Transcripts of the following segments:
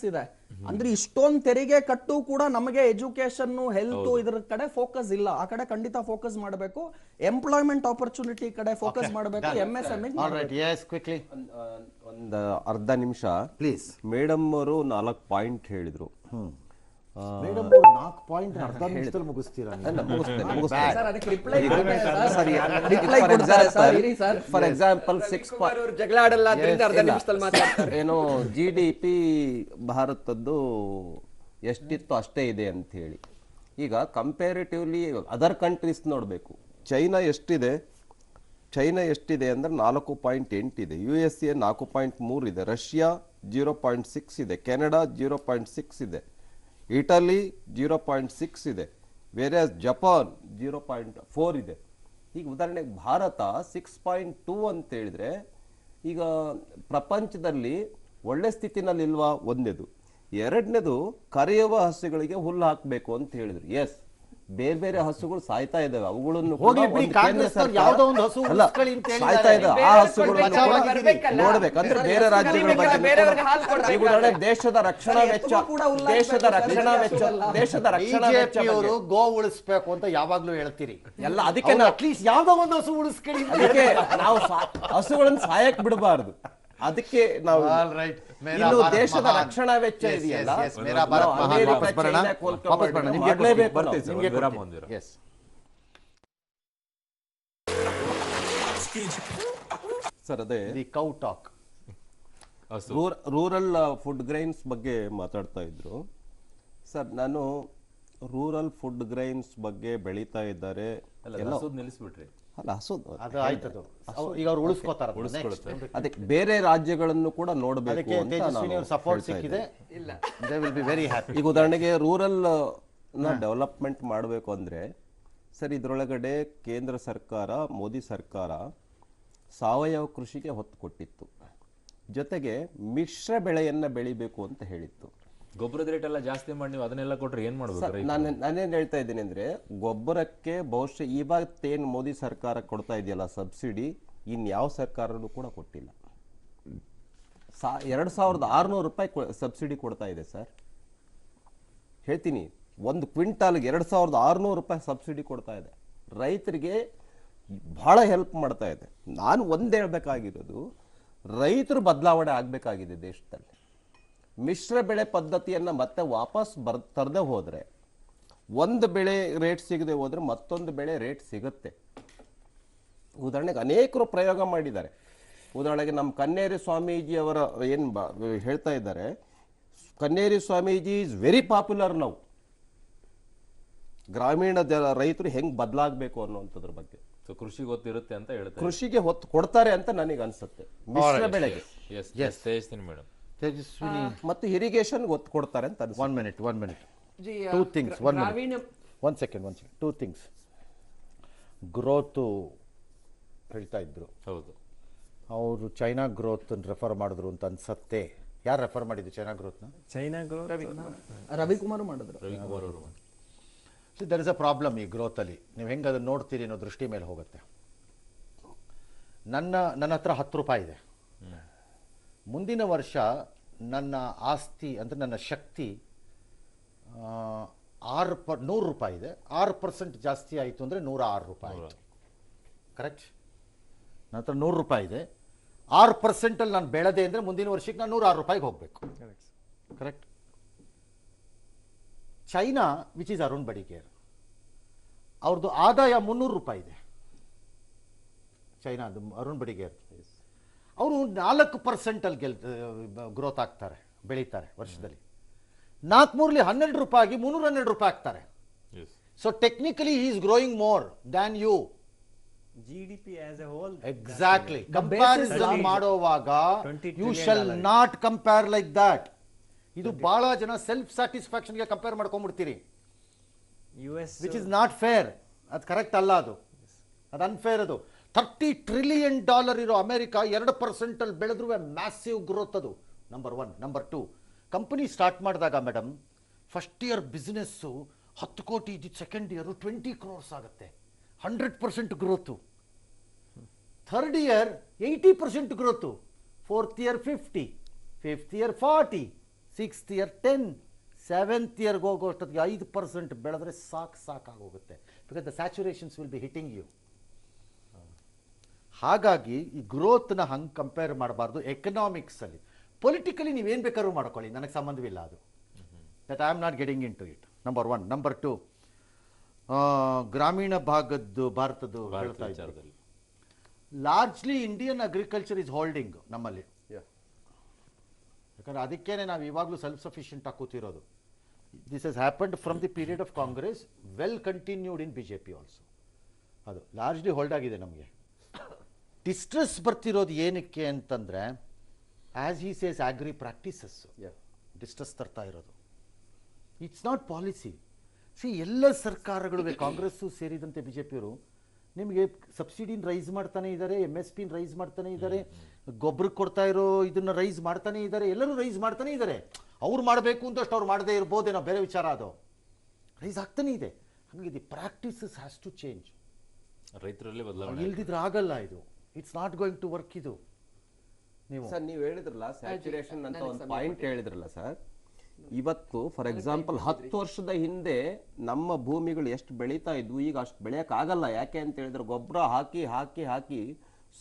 ಇದೆ. ಅಂದ್ರೆ ಇಷ್ಟೊಂದು ತೆರಿಗೆ ಕಟ್ಟು ಕೂಡ ನಮಗೆ ಎಜುಕೇಶನ್ ಹೆಲ್ತ್ ಇದರ ಕಡೆ ಫೋಕಸ್ ಇಲ್ಲ. ಆ ಕಡೆ ಖಂಡಿತ ಫೋಕಸ್ ಮಾಡಬೇಕು. ಎಂಪ್ಲಾಯ್ಮೆಂಟ್ ಆಪರ್ಚುನಿಟಿ ಕಡೆ ಫೋಕಸ್ ಮಾಡಬೇಕು. MSME ಒಂದು ಅರ್ಧ ನಿಮಿಷ ಪ್ಲೀಸ್. ಮೇಡಮ್ ಅವರು 4 ಪಾಯಿಂಟ್ ಹೇಳಿದ್ರು. ಮೇಡಮ್ ಅವರು 4 ಪಾಯಿಂಟ್ ಅರ್ಧ ನಿಮಿಷದಲ್ಲಿ ಮುಗಿಸ್ತೀರಾ? ಫಾರ್ ಎಕ್ಸಾಂಪಲ್ 6 ಜಗಳ ಆಡಲ್ಲ, ಅರ್ಧ ನಿಮಿಷದಲ್ಲಿ ಮಾತಾಡ್ತಾರೆ. ಏನೋ GDP ಭಾರತದ್ದು ಎಷ್ಟಿತ್ತು ಅಷ್ಟೇ ಇದೆ ಅಂತ ಹೇಳಿ. ಈಗ ಕಂಪ್ಯಾರಿಟಿವ್ಲಿ ಅದರ್ ಕಂಟ್ರೀಸ್ ನೋಡಬೇಕು. ಚೈನಾ ಎಷ್ಟಿದೆ ಅಂದ್ರೆ 4.8 ಇದೆ. USA 4.3 ಇದೆ. ರಷ್ಯಾ 0.6 ಇದೆ. ಕೆನಡಾ 0.6 ಇದೆ. ಇಟಲಿ 0.6 ಇದೆ. ಬೇರೆ ಜಪಾನ್ 0.4 ಇದೆ. ಈಗ ಉದಾಹರಣೆಗೆ ಭಾರತ 6.2 ಅಂತ ಹೇಳಿದ್ರೆ ಈಗ ಪ್ರಪಂಚದಲ್ಲಿ ಒಳ್ಳೆ ಸ್ಥಿತಿನಲ್ಲಿ ಇಲ್ವಾ? ಒಂದೇದು. ಎರಡನೇದು, ಕರೆಯುವ ಹಸುಗಳಿಗೆ ಹುಲ್ಲು ಹಾಕಬೇಕು ಅಂತ ಹೇಳಿದ್ರು. ಎಸ್, ಬೇರೆ ಬೇರೆ ಹಸುಗಳು ಸಾಯ್ತಾ ಇದಾವೆ. ಅವುಗಳನ್ನು ಸಾಯ್ತಾ ಇದಾವೆ. ಆ ಹಸುಗಳನ್ನು ನೋಡ್ಬೇಕಂದ್ರೆ ಬೇರೆ ರಾಜ್ಯಗಳ ಬಗ್ಗೆ ದೇಶದ ರಕ್ಷಣಾ ವೆಚ್ಚ ಗೋ ಉಳಿಸ್ಬೇಕು ಅಂತ ಯಾವಾಗ್ಲೂ ಹೇಳ್ತೀರಿ ಎಲ್ಲ. ಅದಕ್ಕೆ ಅಟ್ಲೀಸ್ಟ್ ಯಾವ್ದೋ ಒಂದು ಹಸು ಉಳಿಸ್ಕೊಳ್ಳಿ. ಅದಕ್ಕೆ ನಾವು ಹಸುಗಳನ್ನು ಸಾಯಕ್ ಬಿಡಬಾರ್ದು. ಅದಕ್ಕೆ ನಾವು ಇನ್ನು ದೇಶದ ರಕ್ಷಣಾ ವೆಚ್ಚ ಇದೆಯಲ್ಲ, ಸರ್ ಅದೇ cow talk. Rural food grains ಬಗ್ಗೆ ಮಾತಾಡ್ತಾ ಇದ್ರು ಸರ್. ನಾನು ರೂರಲ್ ಫುಡ್ ಗ್ರೈನ್ಸ್ ಬಗ್ಗೆ ಬೆಳೀತಾ ಇದ್ದಾರೆ ನಿಲ್ಲಿಸ್ಬಿಟ್ರಿ. ಅಲ್ಲ, ಹಸುದು ಈಗ ಅವ್ರು ಉಳಿಸ್ಕೋತಾರೆ. ಅದಕ್ಕೆ ಬೇರೆ ರಾಜ್ಯಗಳನ್ನು ಕೂಡ ನೋಡಬೇಕು ಅಂತ ಸಪೋರ್ಟ್ ಸಿಕ್ಕಿದೆ. ಈಗ ಉದಾಹರಣೆಗೆ ರೂರಲ್ ಡೆವಲಪ್ಮೆಂಟ್ ಮಾಡಬೇಕು ಅಂದ್ರೆ ಸರ್, ಇದರೊಳಗಡೆ ಕೇಂದ್ರ ಸರ್ಕಾರ, ಮೋದಿ ಸರ್ಕಾರ ಸಾವಯವ ಕೃಷಿಗೆ ಹೊತ್ತು ಕೊಟ್ಟಿತ್ತು. ಜೊತೆಗೆ ಮಿಶ್ರ ಬೆಳೆಯನ್ನ ಬೆಳಿಬೇಕು ಅಂತ ಹೇಳಿತ್ತು. ಗೊಬ್ಬರದ ರೇಟ್ ಎಲ್ಲ ಜಾಸ್ತಿ ಮಾಡಿ ನೀವು ಅದನ್ನೆಲ್ಲ ಕೊಟ್ರೆ ಏನ್ ಮಾಡ್ಬೇಕು? ನಾನೇನ್ ಹೇಳ್ತಾ ಇದ್ದೀನಿ ಅಂದ್ರೆ, ಗೊಬ್ಬರಕ್ಕೆ ಬಹುಶಃ ಇವತ್ತೇನು ಮೋದಿ ಸರ್ಕಾರ ಕೊಡ್ತಾ ಇದೆಯಲ್ಲ ಸಬ್ಸಿಡಿ, ಇನ್ಯಾವ ಸರ್ಕಾರನೂ ಕೂಡ ಕೊಟ್ಟಿಲ್ಲ. 2600 ರೂಪಾಯಿ ಸಬ್ಸಿಡಿ ಕೊಡ್ತಾ ಇದೆ ಸರ್. ಹೇಳ್ತೀನಿ, 1 ಕ್ವಿಂಟಾಲ್ಗೆ 2600 ರೂಪಾಯಿ ಸಬ್ಸಿಡಿ ಕೊಡ್ತಾ ಇದೆ. ರೈತರಿಗೆ ಬಹಳ ಹೆಲ್ಪ್ ಮಾಡ್ತಾ ಇದೆ. ನಾನು ಒಂದ್ ಹೇಳ್ಬೇಕಾಗಿರೋದು, ರೈತರು ಬದಲಾವಣೆ ಆಗ್ಬೇಕಾಗಿದೆ ದೇಶದಲ್ಲಿ. ಮಿಶ್ರ ಬೆಳೆ ಪದ್ಧತಿಯನ್ನ ಮತ್ತೆ ವಾಪಸ್ ತರದೆ ಹೋದ್ರೆ, ಒಂದು ಬೆಳೆ ರೇಟ್ ಸಿಗದೆ ಹೋದ್ರೆ ಮತ್ತೊಂದು ಬೆಳೆ ರೇಟ್ ಸಿಗುತ್ತೆ. ಉದಾಹರಣೆಗೆ ಅನೇಕರು ಪ್ರಯೋಗ ಮಾಡಿದ್ದಾರೆ. ಉದಾಹರಣೆಗೆ ನಮ್ಮ ಕನ್ನೇರಿ ಸ್ವಾಮೀಜಿ ಅವರ ಏನ್ ಹೇಳ್ತಾ ಇದ್ದಾರೆ, Kaneri Swamiji is very popular now. ಗ್ರಾಮೀಣ ರೈತರು ಹೆಂಗ್ ಬದಲಾಗಬೇಕು ಅನ್ನುವಂಥದ್ರ ಬಗ್ಗೆ ಕೃಷಿಗೆ ಗೊತ್ತಿರುತ್ತೆ ಅಂತ ಹೇಳ್ತಾರೆ. ಕೃಷಿಗೆ ಹೊತ್ತು ಕೊಡ್ತಾರೆ ಅಂತ ನನಗೆ ಅನ್ಸುತ್ತೆ. ಮಿಶ್ರ ಬೆಳೆಗೆ ಮೇಡಮ್ ಮತ್ತು ಇರಿಗೇಷನ್ ಒತ್ತು ಕೊಡ್ತಾರೆ ಅಂತ ಅನ್ಸುತ್ತೆ. 1 minute. 2 things. 1 second. 2 things. Growth ಹೇಳ್ತಾ ಇದ್ರು. ಹೌದು, ಅವರು ಚೈನಾ ಗ್ರೋತ್ ರೆಫರ್ ಮಾಡಿದ್ರು ಅಂತ ಅನ್ಸತ್ತೆ. ಯಾರು ರೆಫರ್ ಮಾಡಿದ್ರು ಚೈನಾ ಗ್ರೋತ್ನ? ಚೈನಾ ಗ್ರೋತ್ ರವಿಕುಮಾರ್ ಮಾಡಿದ್ರು. ದರ್ ಇಸ್ ಅ ಪ್ರಾಬ್ಲಮ್ ಈ ಗ್ರೋತ್ ಅಲ್ಲಿ. ನೀವು ಹೆಂಗೆ ಅದನ್ನ ನೋಡ್ತೀರಿ ಅನ್ನೋ ದೃಷ್ಟಿ ಮೇಲೆ ಹೋಗುತ್ತೆ. ನನ್ನ ಹತ್ರ 10 ರೂಪಾಯಿ ಇದೆ. ಮುಂದಿನ ವರ್ಷ ನನ್ನ ಆಸ್ತಿ ಅಂದರೆ ನನ್ನ ಶಕ್ತಿ 100 ರೂಪಾಯಿ ಇದೆ. 6% ಜಾಸ್ತಿ ಆಯಿತು ಅಂದರೆ 106 ರೂಪಾಯಿ. ಕರೆಕ್ಟ್? ನನ್ನ ಹತ್ರ 100 ರೂಪಾಯಿ ಇದೆ. 6% ನಾನು ಬೆಳೆದೆ ಅಂದರೆ ಮುಂದಿನ ವರ್ಷಕ್ಕೆ ನಾನು 106 ರೂಪಾಯಿಗೆ ಹೋಗಬೇಕು. Correct? China, which is Arun Badiger, ಅವ್ರದ್ದು ಆದಾಯ 300 ರೂಪಾಯಿ ಇದೆ. ಚೈನಾದು ಅರುಣ್ ಬಡಿಗೇರ್ ಅವರು 4% ಅಲ್ಲಿ ಗ್ರೋತ್ ಆಗ್ತಾರೆ, ಬೆಳೀತಾರೆ ವರ್ಷದಲ್ಲಿ. 4 12 ರೂಪಾಯಿಗೆ 312 ರೂಪಾಯಿ ಆಗ್ತಾರೆ. So technically he is growing more than you. GDP as a whole. Exactly. Comparison ಮಾಡುವಾಗ you shall not compare like that. ಇದು ಬಹಳ ಜನ ಸೆಲ್ಫ್ ಸ್ಯಾಟಿಸ್ಫ್ಯಾಕ್ಷನ್ಗೆ ಕಂಪೇರ್ ಮಾಡ್ಕೊಂಡ್ಬಿಡ್ತೀರಿ, ವಿಚ್ ಇಸ್ ನಾಟ್ ಫೇರ್. ಅದು ಕರೆಕ್ಟ್ ಅಲ್ಲ, ಅದು ಅನ್ಫೇರ್. ಅದು $30 ಟ್ರಿಲಿಯನ್ ಇರೋ ಅಮೆರಿಕ 2% ಅಲ್ಲಿ ಬೆಳೆದ್ರೂ ಮ್ಯಾಸಿವ್ ಗ್ರೋತ್. ಅದು ನಂಬರ್ 1. ನಂಬರ್ 2, ಕಂಪನಿ ಸ್ಟಾರ್ಟ್ ಮಾಡಿದಾಗ ಮೇಡಮ್, ಫಸ್ಟ್ ಇಯರ್ ಬಿಸ್ನೆಸ್ಸು 10 ಕೋಟಿ ಇದ್ದಿದ್ದು ಸೆಕೆಂಡ್ ಇಯರು 20 crores ಆಗುತ್ತೆ. 100% growth. Third year 80% growth. Fourth year 50, fifth year 40, 6th year 10, 7th ಇಯರ್ಗೆ ಹೋಗೋ ಅಷ್ಟೊತ್ತಿಗೆ 5% ಬೆಳೆದ್ರೆ ಸಾಕಾಗೋಗುತ್ತೆ. Because the saturations will be hitting you. ಹಾಗಾಗಿ ಈ ಗ್ರೋತ್ನ ಹಂಗೆ ಕಂಪೇರ್ ಮಾಡಬಾರ್ದು. ಎಕನಾಮಿಕ್ಸಲ್ಲಿ ಪೊಲಿಟಿಕಲಿ ನೀವೇನು ಬೇಕಾದ್ರೂ ಮಾಡ್ಕೊಳ್ಳಿ, ನನಗೆ ಸಂಬಂಧವಿಲ್ಲ ಅದು. That I am not getting into it. Number 1. Number 2, ಗ್ರಾಮೀಣ ಭಾಗದ್ದು ಭಾರತದ್ದು ಹೇಳ್ತಾ ಇದ್ದಾರೆ. Largely Indian agriculture is holding ನಮ್ಮಲ್ಲಿ. ಯಾಕಂದರೆ ಅದಕ್ಕೇನೆ ನಾವು ಇವಾಗಲೂ ಸೆಲ್ಫ್ ಸಫಿಷಿಯೆಂಟ್ ಆಗಿ ಕೂತಿರೋದು. This has happened from the period of Congress, well continued in BJP also. ಅದು ಲಾರ್ಜ್ಲಿ ಹೋಲ್ಡ್ ಆಗಿದೆ. ನಮಗೆ ಡಿಸ್ಟ್ರೆಸ್ ಬರ್ತಿರೋದು ಏನಕ್ಕೆ ಅಂತಂದರೆ, as he says agri practices distress ತರ್ತಾ ಇರೋದು. It's not policy. ಎಲ್ಲ ಸರ್ಕಾರಗಳು, ಕಾಂಗ್ರೆಸ್ಸು ಸೇರಿದಂತೆ BJPಯವರು ನಿಮಗೆ ಸಬ್ಸಿಡಿನ ರೈಸ್ ಮಾಡ್ತಾನೆ ಇದ್ದಾರೆ, MSPನ ರೈಸ್ ಮಾಡ್ತಾನೆ ಇದ್ದಾರೆ, ಗೊಬ್ಬರ ಕೊಡ್ತಾ ಇರೋ ಇದನ್ನು ರೈಸ್ ಮಾಡ್ತಾನೆ ಇದ್ದಾರೆ, ಎಲ್ಲರೂ ರೈಸ್ ಮಾಡ್ತಾನೆ ಇದ್ದಾರೆ. ಅವ್ರು ಮಾಡಬೇಕು ಅಂತಷ್ಟು ಅವ್ರು ಮಾಡದೇ ಇರ್ಬೋದೇನೋ, ಬೇರೆ ವಿಚಾರ. ಅದು ರೈಸ್ ಆಗ್ತಾನೆ ಇದೆ. ಹಾಗಾಗಿ the practices has to change. ರೈತರಲ್ಲಿ ಬದಲಾವಣೆ ಇಲ್ದಿದ್ರೆ ಆಗಲ್ಲ ಇದು. It's not going to work ಇದು. ಸರ್ ನೀವು ಹೇಳಿದ್ರಲ್ಲ ಸ್ಯಾಚುರೇಷನ್ ಅಂತ ಒಂದು ಪಾಯಿಂಟ್ ಹೇಳಿದ್ರಲ್ಲ ಸರ್, ಇವತ್ತು ಫಾರ್ ಎಕ್ಸಾಂಪಲ್ 10 ವರ್ಷದ ಹಿಂದೆ ನಮ್ಮ ಭೂಮಿಗಳು ಎಷ್ಟು ಬೆಳೀತಾ ಇದ್ವು, ಈಗ ಅಷ್ಟು ಬೆಳೆಯಕ್ ಆಗಲ್ಲ. ಯಾಕೆ ಅಂತ ಹೇಳಿದ್ರೆ ಗೊಬ್ಬರ ಹಾಕಿ ಹಾಕಿ ಹಾಕಿ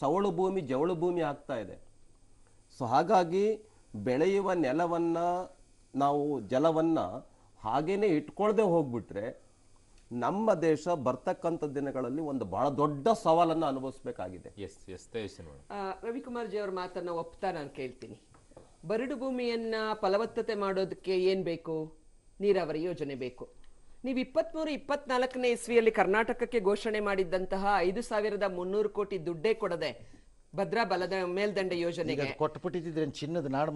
ಸವಳು ಭೂಮಿ ಜವಳು ಭೂಮಿ ಆಗ್ತಾ ಇದೆ. ಸೊ ಹಾಗಾಗಿ ಬೆಳೆಯುವ ನೆಲವನ್ನ ನಾವು ಜಲವನ್ನ ಹಾಗೇನೆ ಇಟ್ಕೊಳ್ದೆ ಹೋಗ್ಬಿಟ್ರೆ ನಮ್ಮ ದೇಶ ಬರ್ತಕ್ಕಂಥ ದಿನಗಳಲ್ಲಿ ಒಂದು ಬಹಳ ದೊಡ್ಡ ಸವಾಲನ್ನು ಅನುಭವಿಸಬೇಕಾಗಿದೆ. ರವಿಕುಮಾರ್ ಜಿ ಅವ್ರ ಮಾತನ್ನ ಒಪ್ತಾ ನಾನು ಕೇಳ್ತೀನಿ. ಬರಡು ಭೂಮಿಯನ್ನ ಫಲವತ್ತತೆ ಮಾಡೋದಕ್ಕೆ ಏನ್ ಬೇಕು? ನೀರಾವರಿ ಯೋಜನೆ ಬೇಕು. ನೀವು 23-24ನೇ ಇಸ್ವಿಯಲ್ಲಿ ಕರ್ನಾಟಕಕ್ಕೆ ಘೋಷಣೆ ಮಾಡಿದ್ದಂತಹ 5,300 ಕೋಟಿ ದುಡ್ಡೇ ಕೊಡದೆ ಭದ್ರಾ ಬಲದ ಮೇಲ್ದಂಡೆ ಯೋಜನೆಗೆ ಕೊಟ್ಬಿಟ್ಟಿದ್ರೆ ಚಿನ್ನದ ನಾಡು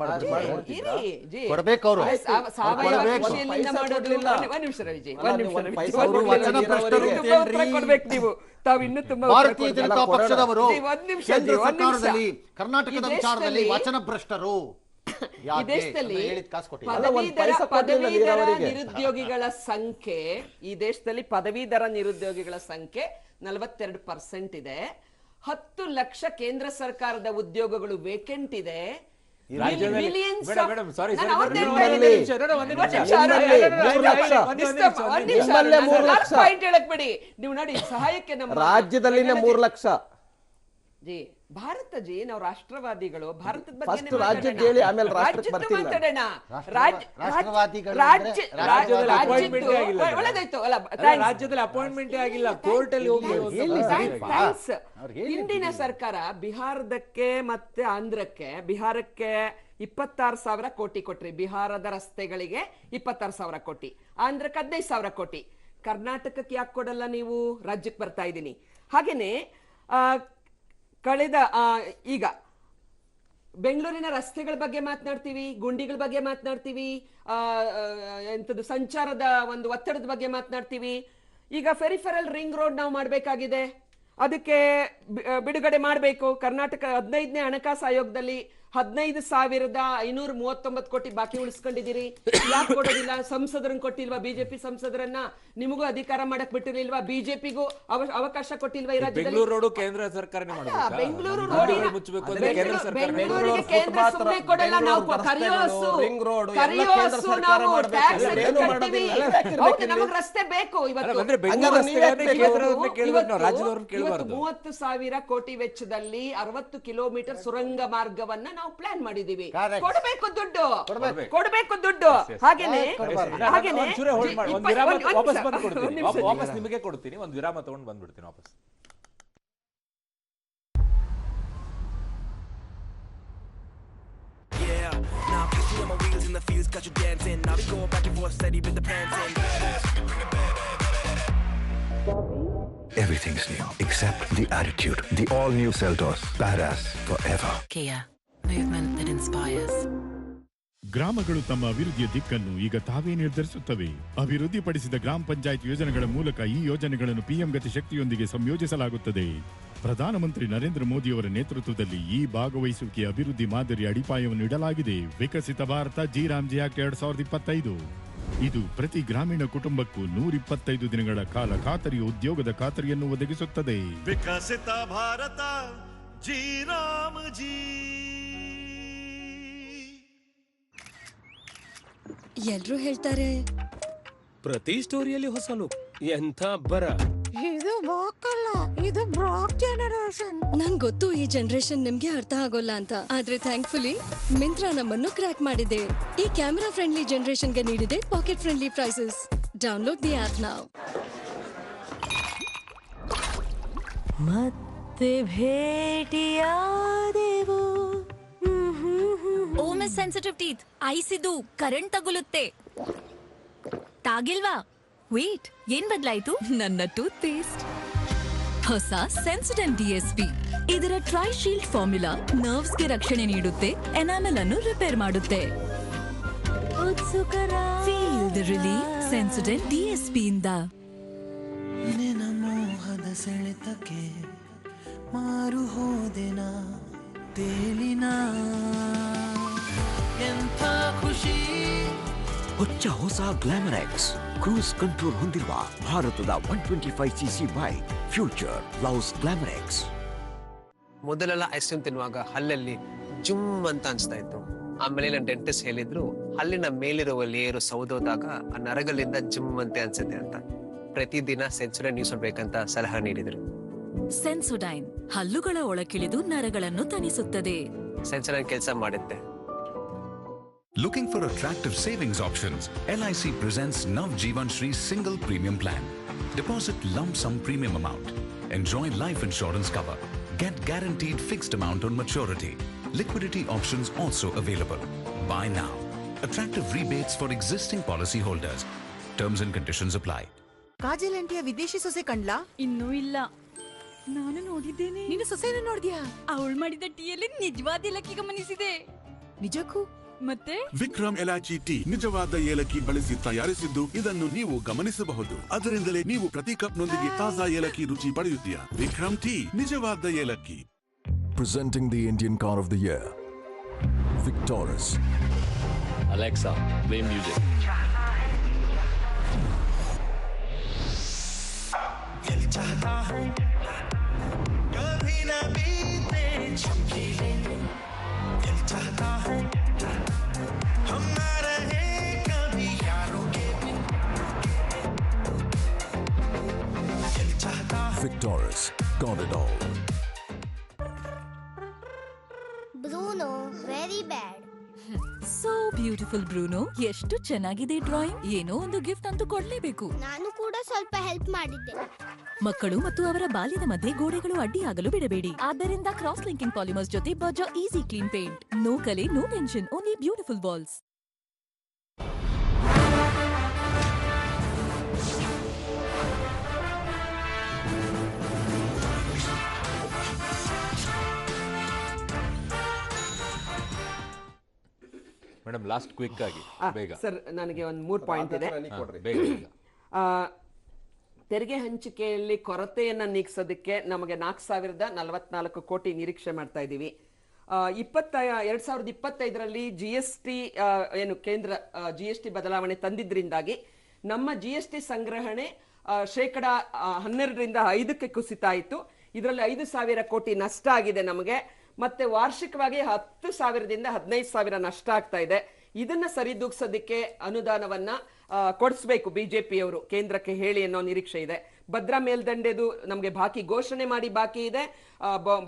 ಕೊಡಬೇಕು. ಅವರು ನೀವು ತಾವು ಇನ್ನೂ ತುಂಬಾ ಭಾರತೀಯ ಜನತಾ ಪಕ್ಷದವರು ಕರ್ನಾಟಕದ ವಿಚಾರದಲ್ಲಿ ವಚನ ಭ್ರಷ್ಟರು. ಈ ದೇಶದಲ್ಲಿ ಪದವೀಧರ ನಿರುದ್ಯೋಗಿಗಳ ಸಂಖ್ಯೆ, ಈ ದೇಶದಲ್ಲಿ ಪದವೀಧರ ನಿರುದ್ಯೋಗಿಗಳ ಸಂಖ್ಯೆ 42% ಇದೆ. 10 ಲಕ್ಷ ಕೇಂದ್ರ ಸರ್ಕಾರದ ಉದ್ಯೋಗಗಳು ವೇಕೆಂಟ್ ಇದೆ. ನೀವು ನೋಡಿ, ಸಹಾಯಕ್ಕೆ ನಮ್ಮ ರಾಜ್ಯದಲ್ಲಿನೇ 3 ಲಕ್ಷ. ಜಿ ಭಾರತ ಜಿ ನಾವು ರಾಷ್ಟ್ರವಾದಿಗಳು. ಭಾರತದ ಬಗ್ಗೆ ಒಳ್ಳೆದಾಯ್ತು ಅಲ್ಲ. ರಾಜ್ಯದಲ್ಲಿ ಅಪಾಯಿಂಟ್ಮೆಂಟ್ ಆಗಿಲ್ಲ, ಕೋರ್ಟ್ ಅಲ್ಲಿ ಹೋಗಿ. ಹಿಂದಿನ ಸರ್ಕಾರ ಬಿಹಾರದಕ್ಕೆ ಮತ್ತೆ ಆಂಧ್ರಕ್ಕೆ, ಬಿಹಾರಕ್ಕೆ 26,000 ಕೋಟಿ ಕೊಟ್ರಿ. ಬಿಹಾರದ ರಸ್ತೆಗಳಿಗೆ 26,000 ಕೋಟಿ, ಆಂಧ್ರಕ್ಕೆ 15,000 ಕೋಟಿ. ಕರ್ನಾಟಕಕ್ಕೆ ಯಾಕೆ ಕೊಡಲ್ಲ ನೀವು? ರಾಜ್ಯಕ್ಕೆ ಬರ್ತಾ ಇದ್ದೀನಿ. ಹಾಗೇನೆ ಕಳೆದ ಈಗ ಬೆಂಗಳೂರಿನ ರಸ್ತೆಗಳ ಬಗ್ಗೆ ಮಾತನಾಡ್ತೀವಿ, ಗುಂಡಿಗಳ ಬಗ್ಗೆ ಮಾತನಾಡ್ತೀವಿ, ಎಂಥದ್ದು ಸಂಚಾರದ ಒಂದು ಒತ್ತಡದ ಬಗ್ಗೆ ಮಾತನಾಡ್ತೀವಿ. ಈಗ ಫೆರಿಫೆರಲ್ ರಿಂಗ್ ರೋಡ್ ನಾವು ಮಾಡಬೇಕಾಗಿದೆ, ಅದಕ್ಕೆ ಬಿಡುಗಡೆ ಮಾಡಬೇಕು. ಕರ್ನಾಟಕ 15ನೇ ಹಣಕಾಸು ಆಯೋಗದಲ್ಲಿ 15,539 ಕೋಟಿ ಬಾಕಿ ಉಳಿಸ್ಕೊಂಡಿದ್ದೀರಿ. ಯಾಕೆ ಕೊಡೋದಿಲ್ಲ? ಸಂಸದರನ್ನ ಕೊಟ್ಟಿಲ್ವಾ? ಬಿಜೆಪಿ ಸಂಸದರನ್ನ ನಿಮಗೂ ಅಧಿಕಾರ ಮಾಡಕ್ ಬಿಟ್ಟಿರ್ಲಿಲ್ವಾ? ಬಿಜೆಪಿಗೂ ಅವಕಾಶ ಕೊಟ್ಟಿಲ್ವಾ? ಈ ರಾಜ್ಯದಲ್ಲಿ ಬೆಂಗಳೂರು ಕೇಂದ್ರ ಸರ್ಕಾರನೇ ಮಾಡಬೇಕು. ಬೆಂಗಳೂರು ಬೆಂಗಳೂರಿಗೆ ಕೇಂದ್ರ ಸುಮ್ಮನೆ ಕೊಡಲ್ಲ. ನಾವು ಕರಿಯೋಸು ನಾವು ಟ್ಯಾಕ್ಸ್ ಕಟ್ತೀವಿ. ಹೌದು, ನಮಗ್ ರಸ್ತೆ ಬೇಕು. ಇವತ್ತು 30,000 ಕೋಟಿ ವೆಚ್ಚದಲ್ಲಿ 60 ಕಿಲೋಮೀಟರ್ ಸುರಂಗ ಮಾರ್ಗವನ್ನ ನಾವು ಪ್ಲಾನ್ ಮಾಡಿದೀವಿ. ಕೊಡಬೇಕು ದುಡ್ಡು, ಕೊಡಬೇಕು ದುಡ್ಡು. ಹಾಗೇನೆ ವಾಪಸ್ ನಿಮಗೆ ಕೊಡ್ತೀನಿ. ಒಂದು ವಿರಾಮ ತಗೊಂಡು ಬಂದ್ಬಿಡ್ತೀನಿ ವಾಪಸ್. Everything's new except the attitude. The all-new Seltos. Badass forever. Kia. Movement that inspires. ಗ್ರಾಮಗಳು ತಮ್ಮ ಅಭಿವೃದ್ಧಿಯ ದಿಕ್ಕನ್ನು ಈಗ ತಾವೇ ನಿರ್ಧರಿಸುತ್ತವೆ. ಅಭಿವೃದ್ಧಿಪಡಿಸಿದ ಗ್ರಾಮ ಪಂಚಾಯತ್ ಯೋಜನೆಗಳ ಮೂಲಕ ಈ ಯೋಜನೆಗಳನ್ನು ಪಿಎಂ ಗತಿ ಶಕ್ತಿಯೊಂದಿಗೆ ಸಂಯೋಜಿಸಲಾಗುತ್ತದೆ. ಪ್ರಧಾನಮಂತ್ರಿ ನರೇಂದ್ರ ಮೋದಿಯವರ ನೇತೃತ್ವದಲ್ಲಿ ಈ ಭಾಗವಹಿಸುವಿಕೆಯ ಅಭಿವೃದ್ಧಿ ಮಾದರಿ ಅಡಿಪಾಯವನ್ನು ಇಡಲಾಗಿದೆ. ವಿಕಸಿತ ಭಾರತ ಜಿ-ರಾಮ್ಜಿ ಆಕ್ಟ್ 2025. ಇದು ಪ್ರತಿ ಗ್ರಾಮೀಣ ಕುಟುಂಬಕ್ಕೂ 125 ದಿನಗಳ ಕಾಲ ಖಾತರಿಯ ಉದ್ಯೋಗದ ಖಾತರಿಯನ್ನು ಒದಗಿಸುತ್ತದೆ. ವಿಕಸಿತ ಭಾರತ ಜಿ-ರಾಮ್ಜಿ. ಎಲ್ರೂ ಹೇಳ್ತಾರೆ ಪ್ರತಿ ಸ್ಟೋರಿಯಲ್ಲಿ ಹೊಸ ಲುಕ್, ಎಂಥ ಅಬ್ಬರ. ಇದು ಬಾಕಲ್ಲ, ಇದು ಬ್ರಾಕ್ ಜನರೇಷನ್. ನಂಗ್ ಗೊತ್ತು ಈ ಜನರೇಷನ್ ನಿಮ್ಗೆ ಅರ್ಥ ಆಗೋಲ್ಲ ಅಂತ, ಆದ್ರೆ ಥ್ಯಾಂಕ್ಫುಲಿ ಮಿಂತ್ರಾ ನಮ್ಮನ್ನು ಕ್ರ್ಯಾಕ್ ಮಾಡಿದೆ. ಈ ಕ್ಯಾಮೆರಾ ಫ್ರೆಂಡ್ಲಿ ಜನರೇಷನ್ ಗೆ ನೀಡಿದೆ pocket friendly prices. Download the app now. ಮತ್ತೆ ಭೇಟಿಯಾದೆವು. Oh miss sensitive teeth, ice ಇದು ಕರೆಂಟ್ ತಗುಲುತ್ತೆ. ತಾಗಿಲ್ವಾ? ವೇಟ್, ಏನ್ ಬದಲಾಯಿತು? ನನ್ನ ಟೂತ್ ಪೇಸ್ಟ್ ಹೊಸ ಸೆನ್ಸೊಡೈನ್ DSP. ಇದರ ಟ್ರೈ ಶೀಲ್ಡ್ ಫಾರ್ಮುಲಾ ನರ್ವ್ಸ್ ಗೆ ರಕ್ಷಣೆ ನೀಡುತ್ತೆ, ಎನಾಮೆಲ್ ಅನ್ನು ರಿಪೇರ್ ಮಾಡುತ್ತೆ. Feel the relief Sensodyne DSP ಇಂದ. ನಿನ್ನ ಮೋಹದ ಸೆಳೆತಕ್ಕೆ ಮಾರು ಹೋದೆನ ತೇಲಿನ ಎಂಥ ಖುಷಿ. ಹೊಚ್ಚ ಹೊಸ ಗ್ಲಾಮರ್ ಎಕ್ಸ್ ಕ್ರೂಸ್ ಕಂಟ್ರೋಲ್ ಹೊಂದಿರುವ ಭಾರತದ 125cc bike. Future loves glamour X. ಮೊದಲೆಲ್ಲ ಐಸ್ ಕ್ರೀಮ್ ತಿನ್ನುವಾಗ ಹಲ್ಲಲ್ಲಿ ಜುಮ್ ಅಂತ ಅನ್ಸ್ತಾ ಇತ್ತು. ಆಮೇಲೆ ನನ್ನ ಡೆಂಟಿಸ್ಟ್ ಹೇಳಿದ್ರು ಹಲ್ಲಿನ ಮೇಲಿರುವ ಲೇಯರು ಸೌದೋದಾಗ ಆ ನರಗಳಿಂದ ಜುಮ್ ಅಂತೆ ಅನ್ಸುತ್ತೆ ಅಂತ. ಪ್ರತಿದಿನ ಸೆನ್ಸೊಡೈನ್ ಯೂಸ್ ಮಾಡ್ಬೇಕಂತ ಸಲಹೆ ನೀಡಿದ್ರು. ಸೆನ್ಸೊಡೈನ್ ಹಲ್ಲುಗಳ ಒಳಕಿಳಿದು ನರಗಳನ್ನು ತಣಿಸುತ್ತದೆ. ಸೆನ್ಸೊಡೈನ್ ಕೆಲಸ ಮಾಡುತ್ತೆ. Looking for attractive savings options? LIC presents Nav Jeevan Shri Single Premium Plan. Deposit lump sum premium amount. Enjoy life insurance cover. Get guaranteed fixed amount on maturity. Liquidity options also available. Buy now. Attractive rebates for existing policy holders. Terms and conditions apply. Kajal ಆಂಟಿಯ ವಿದೇಶಿ ಸೊಸೆ ಕಂಡ್ಲಾ? ಇನ್ನೂ ಇಲ್ಲ. ನಾನು ನೋಡಿದ್ದೇನೆ. ನಿನ್ನ ಸೊಸೆನ ನೋಡಿದ್ಯಾ? ಅವಳು ಮಾಡಿದ ಟೀಯಲ್ಲಿ ನಿಜವಾದ ಏಲಕ್ಕಿ ಗಮನಿಸಿದೆ. ನಿಜಕ್ಕೂ? ಮತ್ತೆ ವಿಕ್ರಮ್ ಎಲಾಚಿ ಟೀ ನಿಜವಾದ ಏಲಕ್ಕಿ ಬಳಸಿ ತಯಾರಿಸಿದ್ದು ಇದನ್ನು ನೀವು ಗಮನಿಸಬಹುದು. ಅದರಿಂದಲೇ ನೀವು ಪ್ರತಿ ಕಪ್ನೊಂದಿಗೆ ತಾಜಾ ಏಲಕ್ಕಿ ರುಚಿ ಪಡೆಯುತ್ತೀಯಾ. ವಿಕ್ರಮ್ ಟೀ ನಿಜವಾದ ಏಲಕ್ಕಿ. Presenting the Indian car of the year, Victoris. Alexa, play music. दिल चाहता है कभी न बीते चमकीले, दिल चाहता है हम न रहे कभी यारों के बिन, दिल चाहता है Victoris. Got it all. Bruno, very bad. So beautiful Bruno. ಎಷ್ಟು ಚೆನ್ನಾಗಿದೆ ಡ್ರಾಯಿಂಗ್. ಏನೋ ಒಂದು ಗಿಫ್ಟ್ ಅಂತೂ ಕೊಡ್ಲೇಬೇಕು. ನಾನು ಕೂಡ ಸ್ವಲ್ಪ ಹೆಲ್ಪ್ ಮಾಡಿದ್ದೆ. ಮಕ್ಕಳು ಮತ್ತು ಅವರ ಬಾಲ್ಯದ ಮಧ್ಯೆ ಗೋಡೆಗಳು ಅಡ್ಡಿಯಾಗಲು ಬಿಡಬೇಡಿ. ಆದ್ದರಿಂದ ಕ್ರಾಸ್ ಲಿಂಕಿಂಗ್ ಪಾಲಿಮರ್ಸ್ ಜೊತೆ Berger easy clean paint. No ಕಲೆ, no tension, only beautiful walls. Madam last quick ಆಗಿ ಬೇಗ. ಸರ್, ನನಗೆ ಒಂದು 3 ಪಾಯಿಂಟ್ ಇದೆ. ಬೇಗ. ತೆರಿಗೆ ಹಂಚಿಕೆಯಲ್ಲಿ ಕೊರತೆಯನ್ನ ನೀಗಿಸೋದಕ್ಕೆ ನಮಗೆ 4,044 ಕೋಟಿ ನಿರೀಕ್ಷೆ ಮಾಡ್ತಾ ಇದ್ದೀವಿ. 2025ರಲ್ಲಿ GST ಏನು ಕೇಂದ್ರ GST ಬದಲಾವಣೆ ತಂದಿದ್ರಿಂದಾಗಿ ನಮ್ಮ GST ಸಂಗ್ರಹಣೆ ಶೇಕಡ 12ರಿಂದ 5ಕ್ಕೆ ಕುಸಿತಾ ಇತ್ತು. ಇದರಲ್ಲಿ 5,000 ಕೋಟಿ ನಷ್ಟ ಆಗಿದೆ ನಮಗೆ. ಮತ್ತೆ ವಾರ್ಷಿಕವಾಗಿ 10,000ದಿಂದ 15,000 ನಷ್ಟ ಆಗ್ತಾ ಇದೆ. ಇದನ್ನ ಸರಿದೂಗಿಸೋದಕ್ಕೆ ಅನುದಾನವನ್ನ ಕೊಡಿಸ್ಬೇಕು ಬಿಜೆಪಿಯವರು ಕೇಂದ್ರಕ್ಕೆ ಹೇಳಿ ಅನ್ನೋ ನಿರೀಕ್ಷೆ ಇದೆ. ಭದ್ರಾ ಮೇಲ್ದಂಡೆದು ನಮಗೆ ಬಾಕಿ ಘೋಷಣೆ ಮಾಡಿ ಬಾಕಿ ಇದೆ.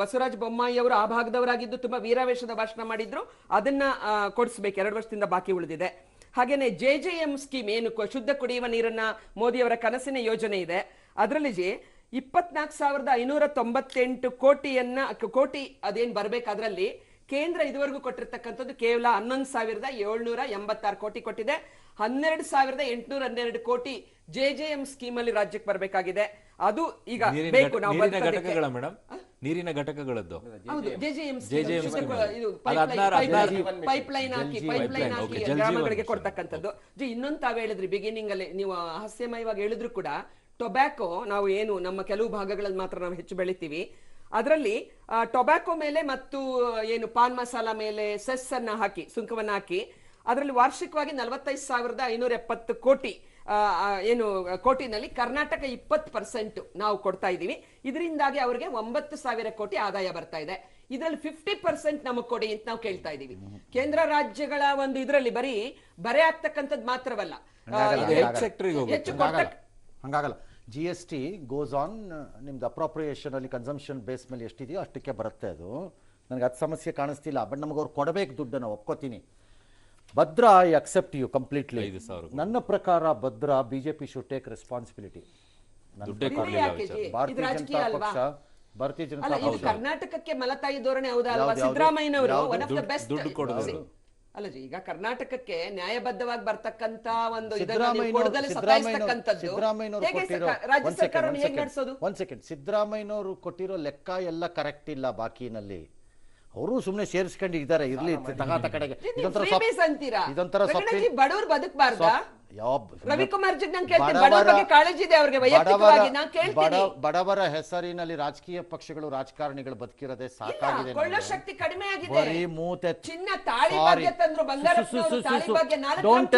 ಬಸವರಾಜ ಬೊಮ್ಮಾಯಿ ಅವರು ಆ ಭಾಗದವರಾಗಿದ್ದು ತುಂಬಾ ವೀರಾವೇಶದ ಭಾಷಣ ಮಾಡಿದ್ರು, ಅದನ್ನ ಕೊಡಿಸ್ಬೇಕು. 2 ವರ್ಷದಿಂದ ಬಾಕಿ ಉಳಿದಿದೆ. ಹಾಗೇನೆ JJM ಸ್ಕೀಮ್ ಏನು ಶುದ್ಧ ಕುಡಿಯುವ ನೀರನ್ನ ಮೋದಿಯವರ ಕನಸಿನ ಯೋಜನೆ ಇದೆ, ಅದರಲ್ಲಿ 24,598 ಕೋಟಿ ಅದೇನ್ ಬರ್ಬೇಕು. ಅದರಲ್ಲಿ ಕೇಂದ್ರ ಇದುವರೆಗೂ ಕೊಟ್ಟಿರ್ತಕ್ಕಂಥದ್ದು ಕೇವಲ 11,786 ಕೋಟಿ ಕೊಟ್ಟಿದೆ. 12,812 ಕೋಟಿ JJM ಸ್ಕೀಮ್ ಅಲ್ಲಿ ರಾಜ್ಯಕ್ಕೆ ಬರಬೇಕಾಗಿದೆ. ಅದು ಈಗ ಬೇಕು. ನಾವು ನೀರಿನ ಘಟಕಗಳದ್ದು JJM ಪೈಪ್ಲೈನ್ ಹಾಕಿ ಗ್ರಾಮಗಳಿಗೆ ಕೊಡ್ತಕ್ಕಂಥದ್ದು. ಇನ್ನೊಂದು ತಾವು ಹೇಳಿದ್ರಿ ಬಿಗಿನಿಂಗ್ ಅಲ್ಲಿ, ನೀವು ಹಾಸ್ಯಮಯವಾಗಿ ಹೇಳಿದ್ರು ಕೂಡ, ಟೊಬ್ಯಾಕೋ ನಾವು ಏನು ನಮ್ಮ ಕೆಲವು ಭಾಗಗಳಲ್ಲಿ ಮಾತ್ರ ನಾವು ಹೆಚ್ಚು ಬೆಳಿತೀವಿ. ಅದರಲ್ಲಿ ಟೊಬ್ಯಾಕೋ ಮೇಲೆ ಮತ್ತು ಏನು ಪಾನ್ ಮಸಾಲ ಮೇಲೆ ಸೆಸ್ ಅನ್ನ ಹಾಕಿ, ಸುಂಕವನ್ನ ಹಾಕಿ, ಅದರಲ್ಲಿ ವಾರ್ಷಿಕವಾಗಿ 45,570 ಕೋಟಿ ಏನು ಕೋಟಿನಲ್ಲಿ ಕರ್ನಾಟಕ 20% ನಾವು ಕೊಡ್ತಾ ಇದ್ದೀವಿ. ಇದರಿಂದಾಗಿ ಅವರಿಗೆ 9,000 ಕೋಟಿ ಆದಾಯ ಬರ್ತಾ ಇದೆ. ಇದ್ರಲ್ಲಿ 50% ನಮಗ್ ಕೊಡಿ ಅಂತ ನಾವು ಕೇಳ್ತಾ ಇದೀವಿ. ಕೇಂದ್ರ ರಾಜ್ಯಗಳ ಒಂದು ಇದ್ರಲ್ಲಿ ಬರೀ ಬರೆ ಆಗ್ತಕ್ಕಂಥದ್ದು ಮಾತ್ರವಲ್ಲ, ಹೆಚ್ಚು ಹಂಗಾಗಲ್ಲ. GST ಗೋಸ್ ಆನ್ ನಿಮ್ದು ಅಪ್ರೋಪ್ರಿಯೇಷನ್ ಅಲ್ಲಿ ಕನ್ಸಂಪ್ಷನ್ ಬೇಸ್ ಮೇಲೆ ಎಷ್ಟಿದೆಯೋ ಅಷ್ಟಕ್ಕೆ ಬರುತ್ತೆ. ಅದು ನನಗೆ ಅದು ಸಮಸ್ಯೆ ಕಾಣಿಸ್ತಿಲ್ಲ. ಬಟ್ ನಮಗೆ ಅವ್ರು ಕೊಡಬೇಕು ದುಡ್ಡನ್ನು, ಒಪ್ಕೋತೀನಿ. Bhadra I accept you completely. ನನ್ನ ಪ್ರಕಾರ Bhadra BJP should take responsibility. Bharatiya Janata ಪಕ್ಷ ಕರ್ನಾಟಕಕ್ಕೆ ಮಲತಾಯಿ ಧೋರಣೆ ಹೌದಾ ಅಲ್ವಾ? ಸಿದ್ದರಾಮಯ್ಯನವರು ಒನ್ ಆಫ್ ದ ಬೆಸ್ಟ್ ಅಲ್ಲ ಜಿ. ಈಗ ಕರ್ನಾಟಕಕ್ಕೆ ನ್ಯಾಯಬದ್ಧವಾಗಿ ಬರ್ತಕ್ಕಂತ ಒಂದು ಸಿದ್ದರಾಮಯ್ಯನವರು ಕೊಟ್ಟಿರೋ ಲೆಕ್ಕ ಎಲ್ಲ ಕರೆಕ್ಟ್ ಇಲ್ಲ. ಬಾಕಿನಲ್ಲಿ ಅವರು ಸುಮ್ಮನೆ ಸೇರಿಸ್ಕೊಂಡಿದ್ದಾರೆ. ಇರ್ಲಿ ತಗಾತ ಕಡೆಗೆ ಇದೊಂಥರ ಬಡವರು ಬದುಕಬಾರ್ದ? ರವಿಕುಮಾರ್ ಜಿ ಕಾಳಜಿ ಇದೆ ಅವ್ರಿಗೆ ವೈಯಕ್ತಿಕವಾಗಿ. ಬಡವರ ಹೆಸರಿನಲ್ಲಿ ರಾಜಕೀಯ ಪಕ್ಷಗಳು ರಾಜಕಾರಣಿಗಳು ಬದುಕಿರೋದೇ ಸಾಕಾಗಿದೆ. ಕೊಳ್ಳೋ ಶಕ್ತಿ ಕಡಿಮೆ ಆಗಿದೆ. ಚಿನ್ನ ತಾಳಿ ಭಾಗ್ಯ ತಂದ್ರು, ಬಂಗಾರ ಡೋಂಟ್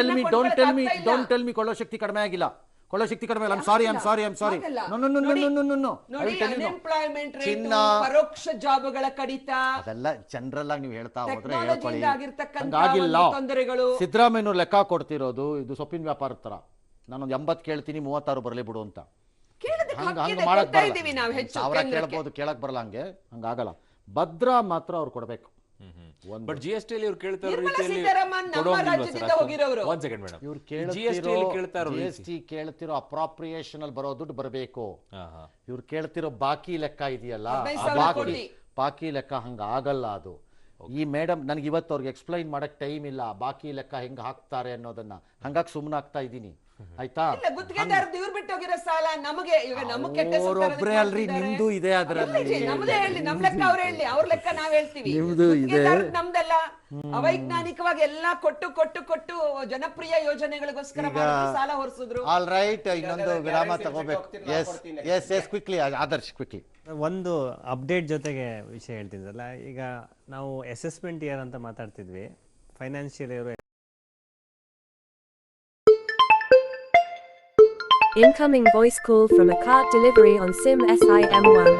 ಟೆಲ್ ಮಿ ಕೊಳ್ಳೋ ಶಕ್ತಿ ಕಡಿಮೆ ಆಗಿಲ್ಲ. ಕೊಳ್ಳೋ ಶಕ್ತಿ ಕಡಿಮೆ ಇಲ್ಲ. I'm sorry. ಚಿನ್ನ, ಪರೋಕ್ಷ ಜಾಬ್ಗಳ ಕಡಿತ ಅದೆಲ್ಲ ಜನರಲ್ ಆಗಿ ನೀವು ಹೇಳ್ತಾ ಹೋದ್ರೆ ಹೇಳ್ಕೊಳ್ಳಿ. ಹಂಗಾಗಿಲ್ಲ. ಸಿದ್ದರಾಮಯ್ಯನವ್ರು ಲೆಕ್ಕ ಕೊಡ್ತಿರೋದು ಇದು ಸೊಪ್ಪಿನ ವ್ಯಾಪಾರದ ತರ. ನಾನೊಂದು 80 ಕೇಳ್ತೀನಿ, 36 ಬರಲಿ ಬಿಡು ಅಂತ. ಹಂಗ ಮಾಡಕ್ ಬರಲ್ಲ. 1000 ಕೇಳ್ಬೋದು, ಕೇಳಕ್ ಬರಲ್ಲ. ಹಂಗಾಗಲ್ಲ. ಭದ್ರಾ ಮಾತ್ರ ಅವ್ರು ಕೊಡ್ಬೇಕು. ಬಟ್ GST ಅಲ್ಲಿ ಇವ್ರು ಕೇಳ್ತಾ ಇರೋ ರೀತಿಯಲ್ಲಿ GST ಕೇಳ್ತಿರೋ ಅಪ್ರಾಪ್ರಿಯೇಷನ್ ಅಲ್ಲಿ ಬರೋ ದುಡ್ಡು ಬರಬೇಕು. ಇವ್ರು ಕೇಳ್ತಿರೋ ಬಾಕಿ ಲೆಕ್ಕ ಇದೆಯಲ್ಲ, ಬಾಕಿ ಲೆಕ್ಕ ಹಂಗ ಆಗಲ್ಲ. ಅದು ಈ ಮೇಡಮ್ ನನಗೆ ಇವತ್ತು ಅವ್ರಿಗೆ ಎಕ್ಸ್ಪ್ಲೈನ್ ಮಾಡಕ್ ಟೈಮ್ ಇಲ್ಲ. ಬಾಕಿ ಲೆಕ್ಕ ಹೆಂಗ್ ಹಾಕ್ತಾರೆ ಅನ್ನೋದನ್ನ. ಹಂಗಾಗಿ ಸುಮ್ಮನೆ ಆಗ್ತಾ ಇದ್ದೀನಿ. ಆಯ್ತಾ? ಸಾಲ ನಮಗೆ ಒಬ್ರೇ ಅಲ್ರಿ, ನಿಮ್ದು ಇದೆ ಅದರಲ್ಲಿ. ನಮ್ ಲೆಕ್ಕ ಅವ್ರು ಹೇಳಿ, ಅವ್ರ ಲೆಕ್ಕ ನಾವ್ ಹೇಳ್ತೀವಿ. ನಮ್ದೆಲ್ಲ ಅವೈಜ್ಞಾನಿಕವಾಗಿ ಎಲ್ಲಾ ಕೊಟ್ಟು ಜನಪ್ರಿಯ ಯೋಜನೆಗಳಿಗೋಸ್ಕರ ಸಾಲ ಹೊರಿಸಿದ್ರು. ಆಲ್ ರೈಟ್, ಇನ್ನೊಂದು ವಿರಾಮ ತಗೋಬೇಕು. Yes quickly Adarsh quickly. ಒಂದು ಅಪ್ಡೇಟ್ ಜೊತೆಗೆ ವಿಷಯ ಹೇಳ್ತಿದ್ದಲ್ಲ, ಈಗ ನಾವು ಅಸೆಸ್ಮೆಂಟ್ ಇಯರ್ ಅಂತ ಮಾತಾಡ್ತಿದ್ವಿ. Financial year Incoming voice call from a cart delivery on SIM SIM1.